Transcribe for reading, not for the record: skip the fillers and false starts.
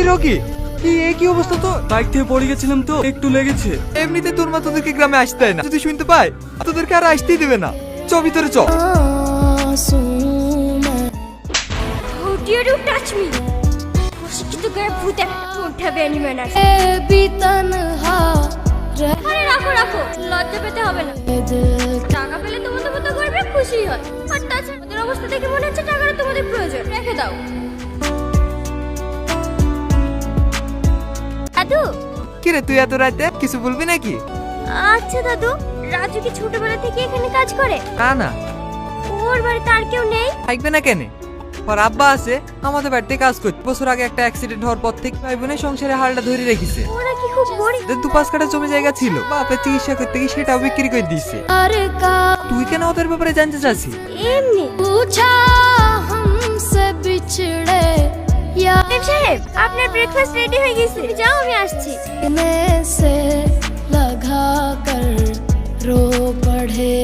Rocky, কি অবস্থা তো? বাইক থেকে পড়ে গেছিলাম তো, একটু লেগেছে। এমনিতে তোর মা তোদেরকে গ্রামে আসতে দেয় না, যদি শুনতে পায় তোদেরকে আর আসতেই দেবে না। চ ভিতরে চ। How dare you touch me? অশিক্ষিত গায়ে ভূত একটা don't have any manners. আরে রাখো রাখো, লজ্জা পেতে হবে না। টাকা পেলে তোমাদের মতো করবে, খুশি হয়। আর তাছাড়া ওদের অবস্থা দেখে মনে হচ্ছে টাকাটা তোমাদের প্রয়োজন, রেখে দাও। দাদু, কি রে তুই এত রাতে কিছু বলবি নাকি? আচ্ছা দাদু, রাজু কি ছোটবেলা থেকে এখানে কাজ করে? না না, ওর বাড়িতে আর কেউ নেই? থাকবে না কেন? ওর আব্বা আছে, আমাদের বাড়িতে কাজ করছে। বছর আগে একটা অ্যাক্সিডেন্ট হওয়ার পর থেকে ভাই বোনের সংসারে হালটা ধরে রেখেছে। ওরা কি খুব গরিব? ওদের 2-5 কাঠা জমি জায়গা ছিল, বাপের চিকিৎসা করতে গিয়ে সেটাও বিক্রি করে দিয়েছে। তুই কেন ওদের ব্যাপারে জানতে চাচ্ছিস? এমনি पूछा हमसे बिछड़े या সাহেব, আপনার ব্রেকফাস্ট রেডি হয়ে গেছে, যাও আমি আসছি। से लगा कर रो पड़े